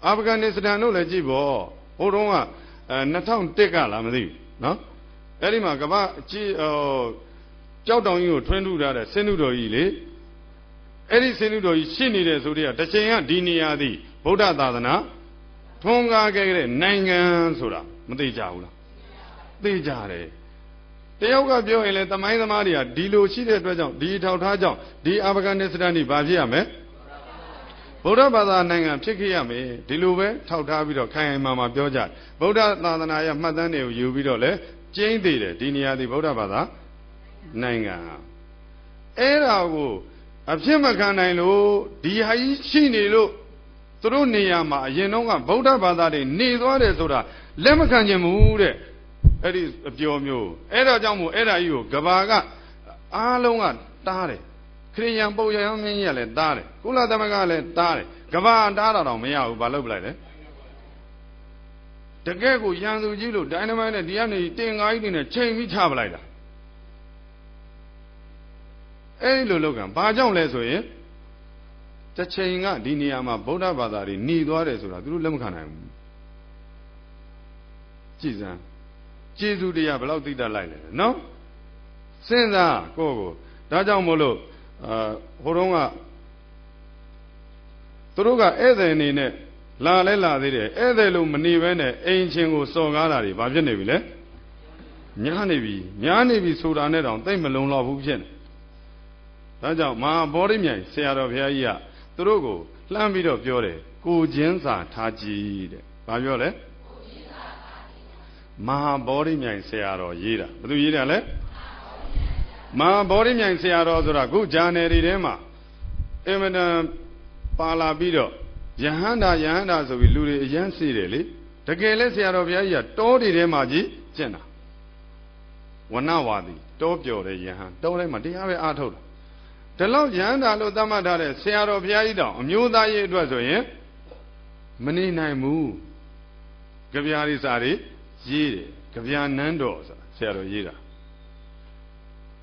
အာဖဂန်နစ္စတန်တို့လည်းကြည့်ပေါ့ဟိုတုန်းက2001ကလားမသိဘူးနော်အဲ့ဒီမှာကမ္ဘာကြည့်ကြောက်တောင်ကြီးကိုထွန်းထူထားတဲ့ဆင်းနုတော်ကြီးလေအဲ့ဒီဆင်းနုတော်ကြီးရှိနေတယ်ဆိုတဲ့တစ်ချိန်ကဒီနေရာသည်ဗုဒ္ဓသာသနာထွန်းကားခဲ့တဲ့နိုင်ငံဆိုတာမသိကြဘူးလားသိကြတယ်တယောက်ကပြောရင်လေသမိုင်းသမားတွေကဒီလိုရှိတဲ့အတွက်ကြောင့်ဒီထောက်ထားကြောင့်ဒီအာဖဂန်နစ္စတန်นี่ဘာဖြစ်ရမလဲဗုဒ္ဓဘာသာနိုင်ငံဖြစ်ခဲ့ရမယ်ဒီလိုပဲထောက်ထားပြီးတော့ခိုင်ခိုင်မာမာပြောကြဗုဒ္ဓသာသနာရဲ့မှတ်တမ်းတွေကိုယူပြီးတော့လေကျင်းသေးတယ်ဒီနေရာဒီဗုဒ္ဓဘာသာနိုင်ငံအဲ့ဒါကိုအဖြစ်မခံနိုင်လို့ဒီဟာကြီးရှိနေလို့သူတို့နေရာမှာအရင်တော့ကဗုဒ္ဓဘာသာတွေနေသွားတယ်ဆိုတာလက်မခံချင်ဘူးတဲ့အဲ့ဒီအပြောမျိုးအဲ့ဒါကြောင့်မို့အဲ့ဒါကြီးကိုကဘာကအားလုံးကတားတယ်ခရိယံပုပ်ရဟန်းမင်းကြီးကလည်းတားတယ်ကုလသမဂ္ဂကလည်းတားတယ်ကဘာတားတာတော့မရဘူးဘာလုပ်ပလိုက်လဲတကယ်ကိုရန်သူကြီးလို့ဒိုင်နမိုက်နဲ့ဒီကနေတင်ကားကြီးတွေနဲ့ချိန်ပြီးချပလိုက်တာအဲ့ဒီလိုလောက်ကဘာကြောင့်လဲဆိုရင်တစ်ချိန်ကဒီနေရာမှာဗုဒ္ဓဘာသာတွေหนีသွားတယ်ဆိုတာသူတို့လက်မခံနိုင်ဘူးကြည်စမ်းကျေးဇူးတရားဘယ်လောက်သိတတ်လိုက်လဲနော်စဉ်းစားကိုဒါကြောင့်မို့လို့ဟိုတုန်းကသူတို့ကဧည့်သည်အနေနဲ့လာလဲလာသေးတယ်ဧည့်သည်လို့မနေဘဲနဲ့အိမ်ချင်းကိုစော်ကားတာတွေဘာဖြစ်နေပြီလဲညားနေပြီဆိုတာနဲ့တောင်သိမ့်မလုံလောက်ဘူးဖြစ်နေဒါကြောင့်မဟာဗောဓိမြိုင်ဆရာတော်ဘုရားကြီးကသူတို့ကိုလှမ်းပြီးတော့ပြောတယ်ကိုချင်းစာထားကြည့်တဲ့ဘာပြောလဲမဟာဗောဓိမြိုင်ဆရာတော်ရေးတာဘယ်သူရေးတာလဲမဟာဗောဓိမြိုင်ဆရာတော်ဆိုတာခုဂျာနယ်တွေထဲမှာအင်မတန်ပါလာပြီးတော့ယဟန္တာဆိုပြီးလူတွေအယမ်းစီတယ်လေတကယ်လဲဆရာတော်ဘုရားကြီးကတောတွေထဲမှာကြီးကျင့်တာဝဏဝါဒီတောပြော်တဲ့ယဟန်တောထဲမှာတရားပဲအားထုတ်တာဒီလောက်ယဟန္တာလို့သတ်မှတ်ထားတဲ့ဆရာတော်ဘုရားကြီးတောင်အမျိုးသားရေးအတွက်ဆိုရင်မနေနိုင်ဘူးကြပြားရိစာတွေရေးတယ်ကြပြားနန်းတော်ဆိုတာဆရာတော်ရေးတာ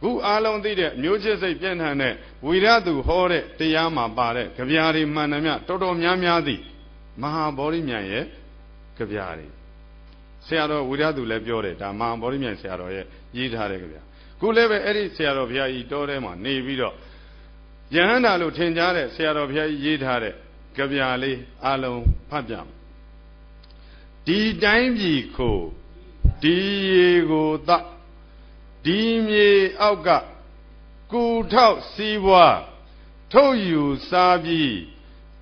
ခုအားလုံးသိတဲ့မျိုးချစ်စိတ်ပြန့်ထန်တဲ့ဝိရသူဟောတဲ့တရားမှာပါတဲ့ကြပြားတွေမှန်တယ်မြတော်တော်များသည်မဟာဗောဓိမြိုင်ရဲ့ကြပြားတွေဆရာတော်ဝိရသူလည်းပြောတယ်ဒါမဟာဗောဓိမြိုင်ဆရာတော်ရဲ့ရေးထားတဲ့ကြပြားခုလည်းပဲအဲ့ဒီဆရာတော်ဘုရားကြီးတောထဲမှာနေပြီးတော့ယဟန္တာလို့ထင်ကြတဲ့ဆရာတော်ဘုရားကြီးရေးထားတဲ့ကြပြားလေးအားလုံးဖတ်ပြမယ်ဒီတိုင်းပြည်ကိုဒီရေကိုသဒီမြေအောက်ကကူထောက်စီးပွားထုတ်ယူစားပြီး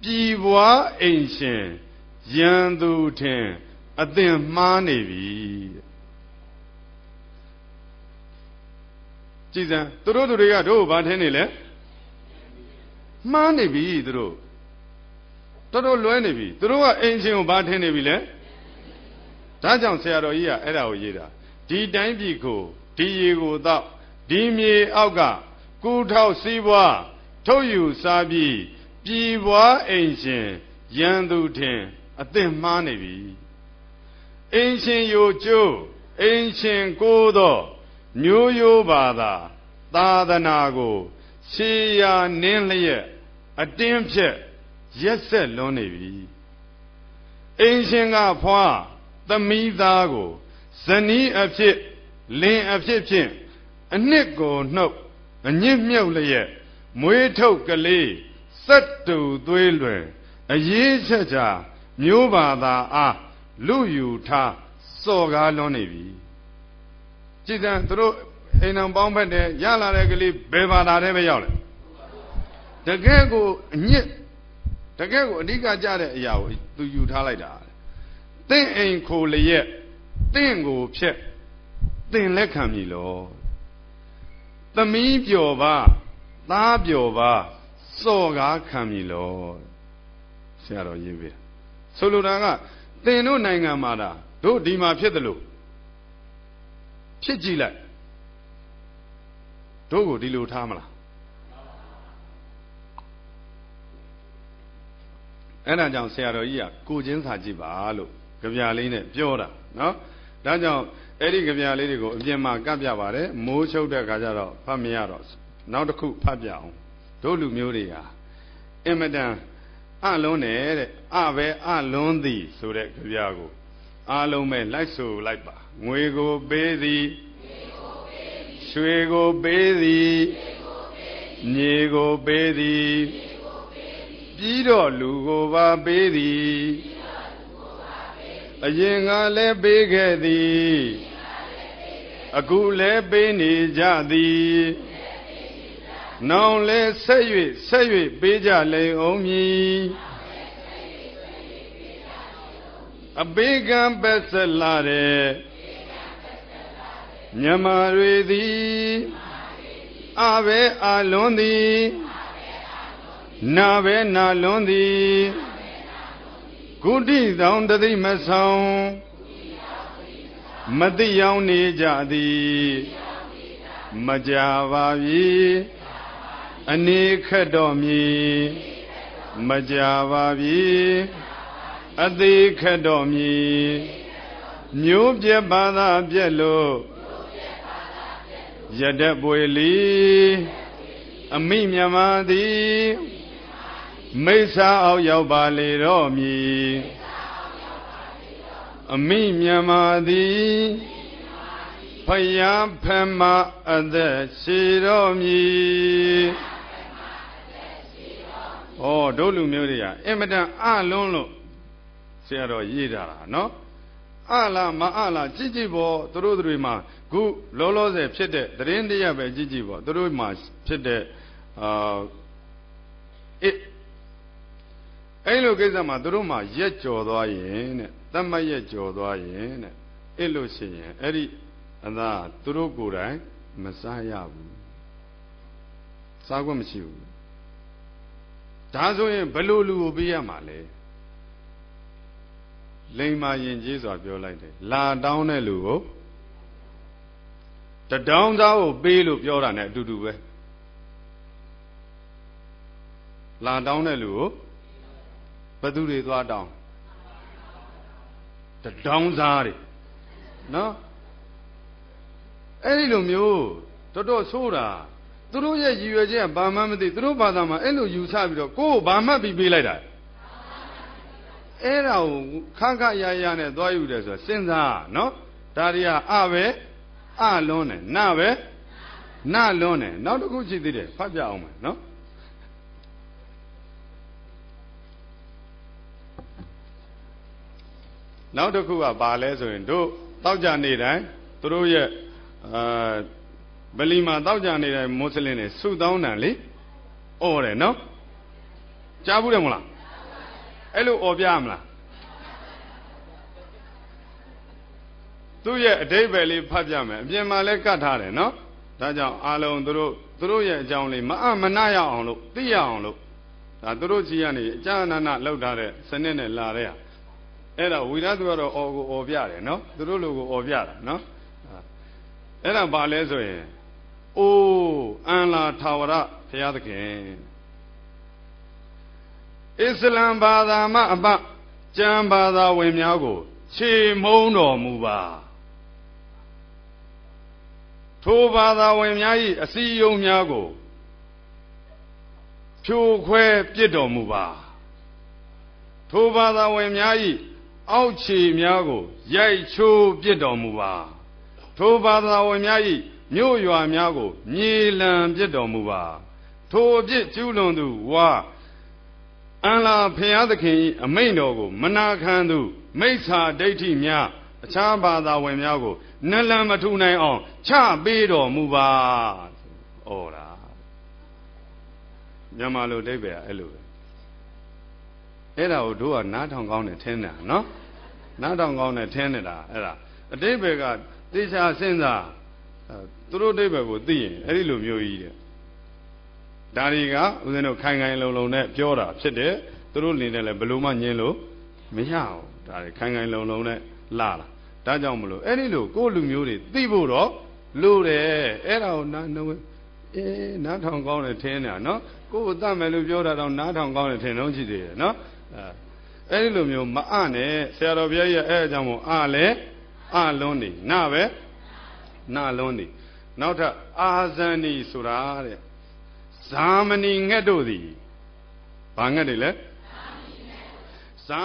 ပြည်ပွားအိမ်ရှင်ရန်သူထင်အသင်မှားနေပြီကြည်စမ်းသူတို့တွေကတို့ဘာထင်နေလဲမှားနေပြီသူတို့တော်တော်လွဲနေပြီသူတို့ကအိမ်ရှင်ကိုဘာထင်နေပြီလဲဒါကြောင့်ဆရာတော်ကြီးကအဲ့ဒါကိုရေးတာဒီတိုင်းပြည်ကိုဒီရေကိုတော့ဒီမြေအောက်ကကူထောက်စီးပွားထုတ်ယူစားပြီးပြည်ပွားအိမ်ရှင်ရန်သူထင်အသင်မှားနေပြီအိမ်ရှင်ယိုကျိုးအိမ်ရှင်ကိုသောမျိုးရိုးပါသာသာသနာကိုရှေးရာနင်းလျက်အတင်းဖြက်ရက်ဆက်လွန်နေပြီအိမ်ရှင်ကဖွားသမီးသားကိုဇနီးအဖြစ်လင်အဖြစ်ဖြင့်အနှစ်ကိုနှုတ်အညစ်မြုပ်လျက်မွေးထုတ်ကလေးစက်တူသွေးလွင်အရေးချက်ချာမျိုးပါသာအားလူယူထားစော်ကားလွန်နေပြီကြည်စံသူတို့အိမ်အောင်ပေါင်းဖက်တယ်ရလာတဲ့ကလေးဘယ်ဘာသာထဲပဲရောက်လဲတကယ်ကိုအညစ်တကယ်ကိုအဓိကကြတဲ့အရာကိုသူယူထားလိုက်တာတင့်အိမ်ခိုလျက်တင့်ကိုဖြက်သင်လက်ခံပြီလောသမီးပျော်ပါသားပျော်ပါစော်ကားခံပြီလောဆရာတော်ရေးပြီဆိုလိုတာကသင်တို့နိုင်ငံမှာဒါတို့ဒီမှာဖြစ်တယ်လို့ဖြစ်ကြည့်လိုက်တို့ကိုဒီလိုထားမလားအဲ့ဒါကြောင့်ဆရာတော်ကြီးကကိုချင်းစာကြည့်ပါလို့ကြပြလေးနဲ့ပြောတာနော်ဒါကြောင့်အဲ့ဒီကြပြလေးတွေကိုအပြင်မှာကပ်ပြပါတယ်မိုးချုပ်တဲ့ခါကျတော့ဖတ်မရတော့နောက်တစ်ခုဖတ်ပြအောင်တို့လူမျိုးတွေဟာအင်မတန် အလုံးနဲ့တဲ့အပဲအလုံးသည်ဆိုတဲ့ကြပြကိုအားလုံးပဲလိုက်ဆိုလိုက်ပါငွေကိုပေးသည်ရွှေကိုပေးသည်မြေကိုပေးသည်ပြီးတော့လူကိုပါပေးသည်အရင်ကလည်းပေးခဲ့သည်အခုလည်းပေးနေကြသည်နောင်လည်းဆက်၍ပေးကြလိမ့်အောင်မည်အဘေကံပက်ဆက်လာတဲ့မြမတွေသည်အပဲအလွန်သည်နာပဲနာလွန်သည်ကုဋိတောင်တသိမဆောင်မသိရောက်နေကြသည်မကြပါပြီအနေခက်တော်မီမကြပါပြီအသေးခက်တော်မီမျိုးပြက်ပါသာပြက်လို့ရတပွေလီအမိမြမသည်မိစ္ဆာအောက်ရောက်ပါလေတော့မည်အမိမြမသည်ဖယားဖမအသက်ရှိတော်မည်ဩတို့လူမျိုးတွေကအင်မတန်အလွန်းလို့ဆရာတော်ရေးတာနော်အလားမအလားကြည့်ကြည့်ပေါ့သူတို့တွေမှာခုလောလောဆယ်ဖြစ်တဲ့သတင်းတရက်ပဲကြည့်ကြည့်ပေါ့သူတို့မှာဖြစ်တဲ့အဲ့လိုကိစ္စမှာသူတို့မှာရက်ကြော်သွားရင်တဲ့တတ်မှတ်ရက်ကြော်သွားရင်တဲ့အဲ့လိုရှိရင်အဲ့ဒီအသာသူတို့ကိုယ်တိုင်မစားရဘူးစားခွင့်မရှိဘူးဒါဆိုရင်ဘယ်လိုလူကိုပေးရမှာလဲလိမ္မာရင်ကြီးစွာပြောလိုက်တယ်လာတောင်းတဲ့လူကိုတတောင်းသားကိုပေးလို့ပြောတာ ਨੇ အတူတူပဲလာတောင်းတဲ့လူကိုဘသူတွေသွားတောင်းတတောင်းသားတွေနော်အဲ့ဒီလိုမျိုးတော်တော်ဆိုးတာသူတို့ရဲ့ရည်ရွယ်ချက်ကဘာမှမသိသူတို့ဘာသာမှာအဲ့လိုယူဆပြီးတော့ကိုယ်ဘာမှပြီးပေးလိုက်တာအဲ့ဒါကိုခန့်ခရရနဲ့သွားယူတယ်ဆိုတော့စဉ်းစားနော်ဒါတွေကအပဲအလွန်းတယ်နပဲနလွန်းတယ်နောက်တစ်ခုရှိသေးတယ်ဖတ်ပြအောင်မယ်နော်နောက်တစ်ခုကဘာလဲဆိုရင်တို့တောက်ကြနေတိုင်းသူတို့ရဲ့ဗလီမှာတောက်ကြနေတဲ့မွတ်စလင်တွေဆုတောင်းတယ်လေအော်တယ်နော်ကြားဘူးတယ်မလားအဲ့လိုအော်ပြမလားသူ့ရဲ့အဓိပ္ပာယ်လေးဖတ်ပြမယ်အပြင်မှာလည်းကတ်ထားတယ်နော်ဒါကြောင့်အားလုံးသူတို့ရဲ့အကြောင်းလေးမအမနာရအောင်လို့သိရအောင်လို့ဒါသူတို့ကြီးကနေအကျဉ်းနာလောက်ထားတဲ့စနစ်နဲ့လာတဲ့ဟာအဲ့ဒါဝိရသူကတော့အော်ကိုအော်ပြတယ်နော်သူတို့လူကိုအော်ပြတာနော်အဲ့ဒါဘာလဲဆိုရင်အိုးအန်လာထာဝရဘုရားသခင်အစ္စလမ်ဘာသာမှအပကျမ်းဘာသာဝင်များကိုခြေမုံတော်မူပါထိုဘာသာဝင်များ၏အစည်းအရုံးများကိုဖြိုခွဲပြစ်တော်မူပါထိုဘာသာဝင်များ၏အောက်ခြေများကိုရိုက်ချိုးပြစ်တော်မူပါထိုဘာသာဝင်များ၏မြို့ရွာများကိုမြေလံပြစ်တော်မူပါထိုအပြစ်ကျူးလွန်သူဝါအန်လာဘုရားသခင်၏အမိန့်တော်ကိုမနာခံသူမိစ္ဆာဒိဋ္ဌိများအခြားဘာသာဝင်များကိုနလန်မထူနိုင်အောင်ချပေးတော်မူပါဩလားမြန်မာလိုဒိဋ္ဌိကအဲ့လိုပဲအဲ့ဒါကိုတို့ကနားထောင်ကောင်းတယ်ထင်းတယ်နော်နားထောင်ကောင်းတယ်ထင်းနေတာအဲ့ဒါအတိပ္ပယ်ကသေချာစဉ်းစားသူတို့အတိပ္ပယ်ကိုသိရင်အဲ့ဒီလိုမျိုးကြီးတဲ့ဒါတွေကဦးဇင်းတို့ခိုင်ခိုင်လုံလုံနဲ့ပြောတာဖြစ်တယ်သူတို့နေနဲ့လည်းဘလို့မှညင်းလို့မရအောင်ဒါတွေခိုင်ခိုင်လုံလုံနဲ့လာတာဒါကြောင့်မလို့အဲ့ဒီလိုကိုယ်လူမျိုးတွေသိဖို့တော့လိုတယ်အဲ့ဒါကိုနားထောင်ကောင်းတယ်ထင်းနေတာနော်ကိုယ်ကိုတတ်မယ်လို့ပြောတာတော့နားထောင်ကောင်းတယ်ထင်တော့ရှိသေးတယ်နော်အဲ့ဒီလိုမျိုးမအနဲ့ဆရာတော်ဘုရားကြီးအဲ့အကြောင်းမို့အလဲအလွန်းနေနာပဲနာလွန်းနေနောက်ထပ်အာဇန်နီဆိုတာတဲ့ဇာမဏီငှက်တို့သည်ဘာငှက်တွေလဲ ဇာ